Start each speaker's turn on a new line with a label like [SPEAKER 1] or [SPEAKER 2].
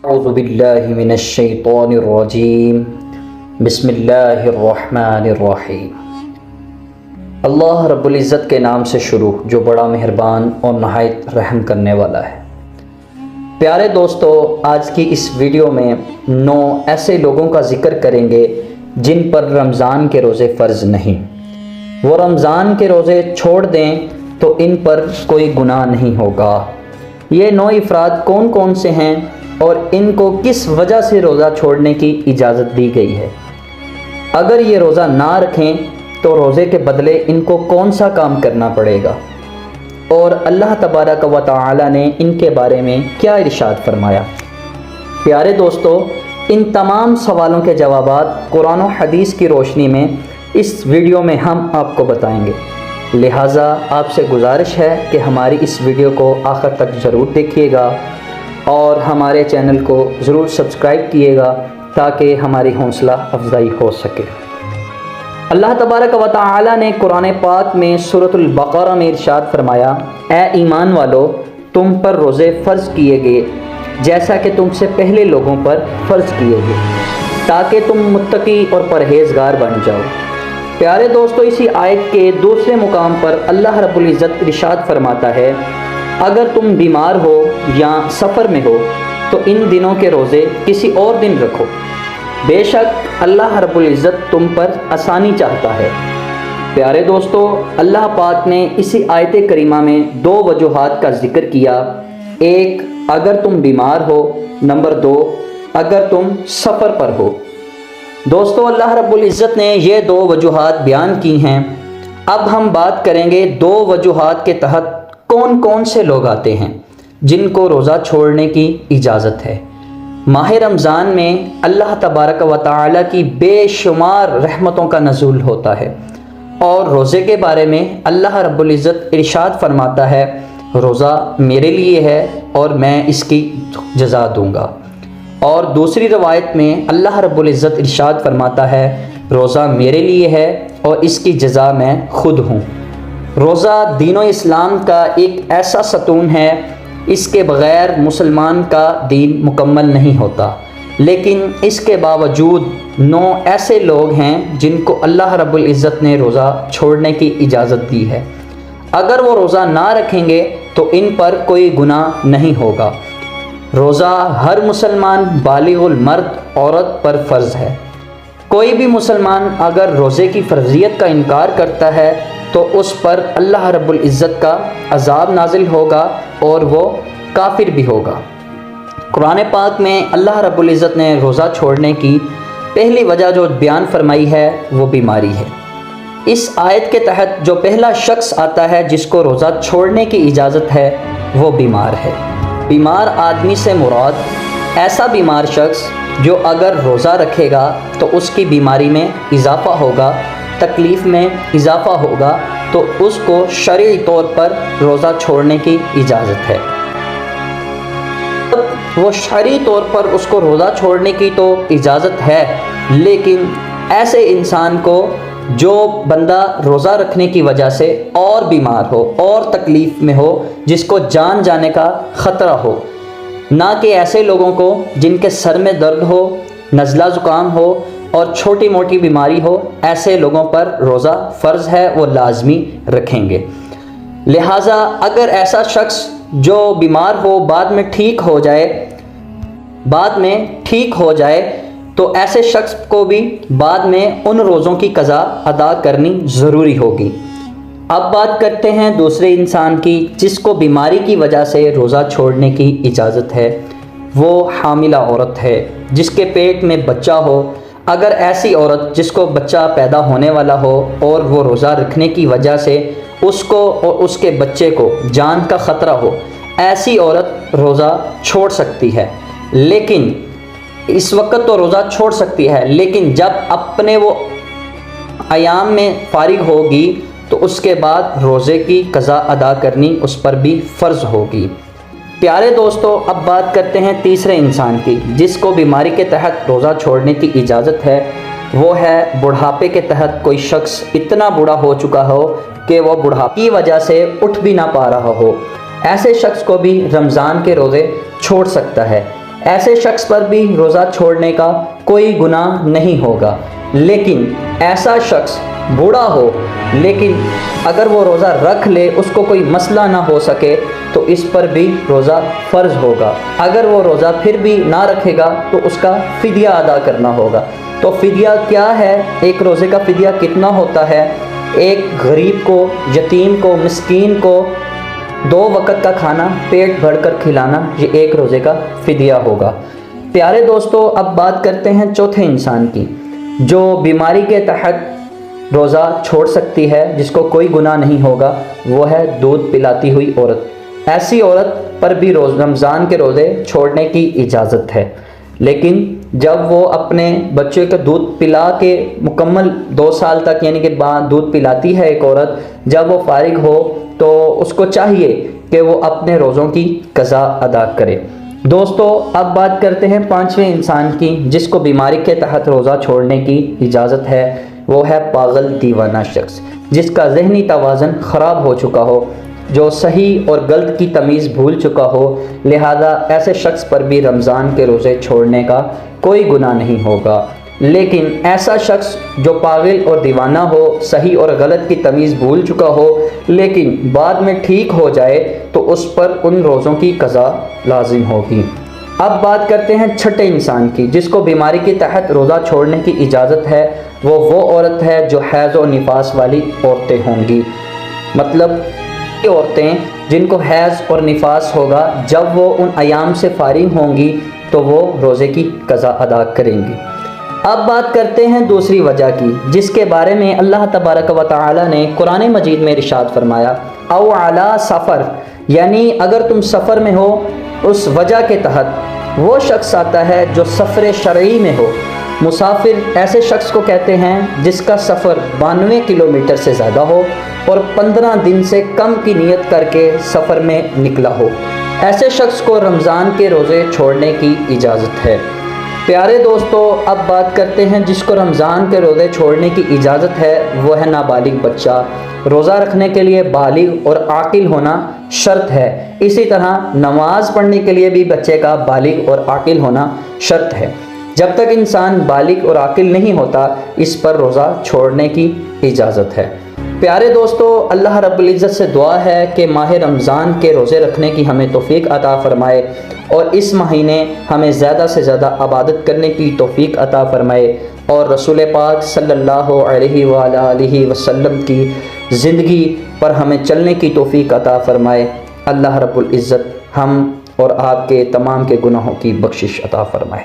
[SPEAKER 1] اعوذ باللہ من الشیطان الرجیم بسم اللہ الرحمن الرحیم۔ اللہ رب العزت کے نام سے شروع جو بڑا مہربان اور نہایت رحم کرنے والا ہے۔ پیارے دوستو، آج کی اس ویڈیو میں 9 ایسے لوگوں کا ذکر کریں گے جن پر رمضان کے روزے فرض نہیں۔ وہ رمضان کے روزے چھوڑ دیں تو ان پر کوئی گناہ نہیں ہوگا۔ یہ 9 افراد کون کون سے ہیں اور ان کو کس وجہ سے روزہ چھوڑنے کی اجازت دی گئی ہے؟ اگر یہ روزہ نہ رکھیں تو روزے کے بدلے ان کو کون سا کام کرنا پڑے گا، اور اللہ تبارک و تعالی نے ان کے بارے میں کیا ارشاد فرمایا؟ پیارے دوستو، ان تمام سوالوں کے جوابات قرآن و حدیث کی روشنی میں اس ویڈیو میں ہم آپ کو بتائیں گے، لہٰذا آپ سے گزارش ہے کہ ہماری اس ویڈیو کو آخر تک ضرور دیکھیے گا اور ہمارے چینل کو ضرور سبسکرائب کیے گا تاکہ ہماری حوصلہ افزائی ہو سکے۔ اللہ تبارک و تعالی نے قرآن پاک میں سورۃ البقرہ میں ارشاد فرمایا، اے ایمان والو، تم پر روزے فرض کیے گئے جیسا کہ تم سے پہلے لوگوں پر فرض کیے گئے تاکہ تم متقی اور پرہیزگار بن جاؤ۔ پیارے دوستو، اسی آیت کے دوسرے مقام پر اللہ رب العزت ارشاد فرماتا ہے، اگر تم بیمار ہو یا سفر میں ہو تو ان دنوں کے روزے کسی اور دن رکھو، بے شک اللہ رب العزت تم پر آسانی چاہتا ہے۔ پیارے دوستو، اللہ پاک نے اسی آیت کریمہ میں 2 وجوہات کا ذکر کیا، ایک اگر تم بیمار ہو، نمبر 2 اگر تم سفر پر ہو۔ دوستو، اللہ رب العزت نے یہ 2 وجوہات بیان کی ہیں۔ اب ہم بات کریں گے 2 وجوہات کے تحت کون کون سے لوگ آتے ہیں جن کو روزہ چھوڑنے کی اجازت ہے۔ ماہ رمضان میں اللہ تبارک و تعالی کی بے شمار رحمتوں کا نزول ہوتا ہے، اور روزے کے بارے میں اللہ رب العزت ارشاد فرماتا ہے، روزہ میرے لیے ہے اور میں اس کی جزا دوں گا۔ اور دوسری روایت میں اللہ رب العزت ارشاد فرماتا ہے، روزہ میرے لیے ہے اور اس کی جزا میں خود ہوں۔ روزہ دین و اسلام کا ایک ایسا ستون ہے، اس کے بغیر مسلمان کا دین مکمل نہیں ہوتا، لیکن اس کے باوجود 9 ایسے لوگ ہیں جن کو اللہ رب العزت نے روزہ چھوڑنے کی اجازت دی ہے۔ اگر وہ روزہ نہ رکھیں گے تو ان پر کوئی گناہ نہیں ہوگا۔ روزہ ہر مسلمان بالغ المرد عورت پر فرض ہے۔ کوئی بھی مسلمان اگر روزے کی فرضیت کا انکار کرتا ہے تو اس پر اللہ رب العزت کا عذاب نازل ہوگا اور وہ کافر بھی ہوگا۔ قرآن پاک میں اللہ رب العزت نے روزہ چھوڑنے کی پہلی وجہ جو بیان فرمائی ہے وہ بیماری ہے۔ اس آیت کے تحت جو پہلا شخص آتا ہے جس کو روزہ چھوڑنے کی اجازت ہے وہ بیمار ہے۔ بیمار آدمی سے مراد ایسا بیمار شخص جو اگر روزہ رکھے گا تو اس کی بیماری میں اضافہ ہوگا، تکلیف میں اضافہ ہوگا، تو اس کو شرعی طور پر روزہ چھوڑنے کی اجازت ہے۔ وہ شرعی طور پر اس کو روزہ چھوڑنے کی تو اجازت ہے، لیکن ایسے انسان کو جو بندہ روزہ رکھنے کی وجہ سے اور بیمار ہو اور تکلیف میں ہو، جس کو جان جانے کا خطرہ ہو، نہ کہ ایسے لوگوں کو جن کے سر میں درد ہو، نزلہ زکام ہو اور چھوٹی موٹی بیماری ہو، ایسے لوگوں پر روزہ فرض ہے، وہ لازمی رکھیں گے۔ لہٰذا اگر ایسا شخص جو بیمار ہو بعد میں ٹھیک ہو جائے تو ایسے شخص کو بھی بعد میں ان روزوں کی قضا ادا کرنی ضروری ہوگی۔ اب بات کرتے ہیں دوسرے انسان کی جس کو بیماری کی وجہ سے روزہ چھوڑنے کی اجازت ہے۔ وہ حاملہ عورت ہے جس کے پیٹ میں بچہ ہو۔ اگر ایسی عورت جس کو بچہ پیدا ہونے والا ہو اور وہ روزہ رکھنے کی وجہ سے اس کو اور اس کے بچے کو جان کا خطرہ ہو، ایسی عورت روزہ چھوڑ سکتی ہے، لیکن اس وقت تو روزہ چھوڑ سکتی ہے، لیکن جب اپنے وہ ایام میں فارغ ہوگی تو اس کے بعد روزے کی قضا ادا کرنی اس پر بھی فرض ہوگی۔ پیارے دوستو، اب بات کرتے ہیں تیسرے انسان کی جس کو بیماری کے تحت روزہ چھوڑنے کی اجازت ہے۔ وہ ہے بڑھاپے کے تحت کوئی شخص اتنا بوڑھا ہو چکا ہو کہ وہ بڑھاپے کی وجہ سے اٹھ بھی نہ پا رہا ہو، ایسے شخص کو بھی رمضان کے روزے چھوڑ سکتا ہے۔ ایسے شخص پر بھی روزہ چھوڑنے کا کوئی گناہ نہیں ہوگا، لیکن ایسا شخص بوڑھا ہو لیکن اگر وہ روزہ رکھ لے اس کو کوئی مسئلہ نہ ہو سکے تو اس پر بھی روزہ فرض ہوگا۔ اگر وہ روزہ پھر بھی نہ رکھے گا تو اس کا فدیہ ادا کرنا ہوگا۔ تو فدیہ کیا ہے؟ ایک روزے کا فدیہ کتنا ہوتا ہے؟ ایک غریب کو، یتیم کو، مسکین کو 2 وقت کا کھانا پیٹ بھر کر کھلانا، یہ ایک روزے کا فدیہ ہوگا۔ پیارے دوستو، اب بات کرتے ہیں چوتھے انسان کی جو بیماری کے تحت روزہ چھوڑ سکتی ہے، جس کو کوئی گناہ نہیں ہوگا، وہ ہے دودھ پلاتی ہوئی عورت۔ ایسی عورت پر بھی رمضان کے روزے چھوڑنے کی اجازت ہے، لیکن جب وہ اپنے بچے کا دودھ پلا کے مکمل 2 سال تک یعنی کہ بعد دودھ پلاتی ہے ایک عورت، جب وہ فارغ ہو تو اس کو چاہیے کہ وہ اپنے روزوں کی قضا ادا کرے۔ دوستو، اب بات کرتے ہیں 5ویں انسان کی جس کو بیماری کے تحت روزہ چھوڑنے کی اجازت ہے۔ وہ ہے پاگل دیوانہ شخص جس کا ذہنی توازن خراب ہو چکا ہو، جو صحیح اور غلط کی تمیز بھول چکا ہو، لہذا ایسے شخص پر بھی رمضان کے روزے چھوڑنے کا کوئی گناہ نہیں ہوگا۔ لیکن ایسا شخص جو پاگل اور دیوانہ ہو، صحیح اور غلط کی تمیز بھول چکا ہو لیکن بعد میں ٹھیک ہو جائے تو اس پر ان روزوں کی قضا لازم ہوگی۔ اب بات کرتے ہیں 6ٹھے انسان کی جس کو بیماری کے تحت روزہ چھوڑنے کی اجازت ہے۔ وہ عورت ہے جو حیض و نفاس والی عورتیں ہوں گی، مطلب عورتیں جن کو حیض اور نفاس ہوگا، جب وہ ان ایام سے فارغ ہوں گی تو وہ روزے کی قضا ادا کریں گی۔ اب بات کرتے ہیں دوسری وجہ کی جس کے بارے میں اللہ تبارک و تعالی نے قرآن مجید میں ارشاد فرمایا، او علی سفر، یعنی اگر تم سفر میں ہو، اس وجہ کے تحت وہ شخص آتا ہے جو سفر شرعی میں ہو۔ مسافر ایسے شخص کو کہتے ہیں جس کا سفر 92 کلومیٹر سے زیادہ ہو اور 15 دن سے کم کی نیت کر کے سفر میں نکلا ہو۔ ایسے شخص کو رمضان کے روزے چھوڑنے کی اجازت ہے۔ پیارے دوستو، اب بات کرتے ہیں جس کو رمضان کے روزے چھوڑنے کی اجازت ہے، وہ ہے نابالغ بچہ۔ روزہ رکھنے کے لیے بالغ اور عاقل ہونا شرط ہے، اسی طرح نماز پڑھنے کے لیے بھی بچے کا بالغ اور عاقل ہونا شرط ہے۔ جب تک انسان بالغ اور عاقل نہیں ہوتا اس پر روزہ چھوڑنے کی اجازت ہے۔ پیارے دوستو، اللہ رب العزت سے دعا ہے کہ ماہ رمضان کے روزے رکھنے کی ہمیں توفیق عطا فرمائے اور اس مہینے ہمیں زیادہ سے زیادہ عبادت کرنے کی توفیق عطا فرمائے اور رسول پاک صلی اللہ علیہ وآلہ وسلم کی زندگی پر ہمیں چلنے کی توفیق عطا فرمائے۔ اللہ رب العزت ہم اور آپ کے تمام کے گناہوں کی بخشش عطا فرمائے۔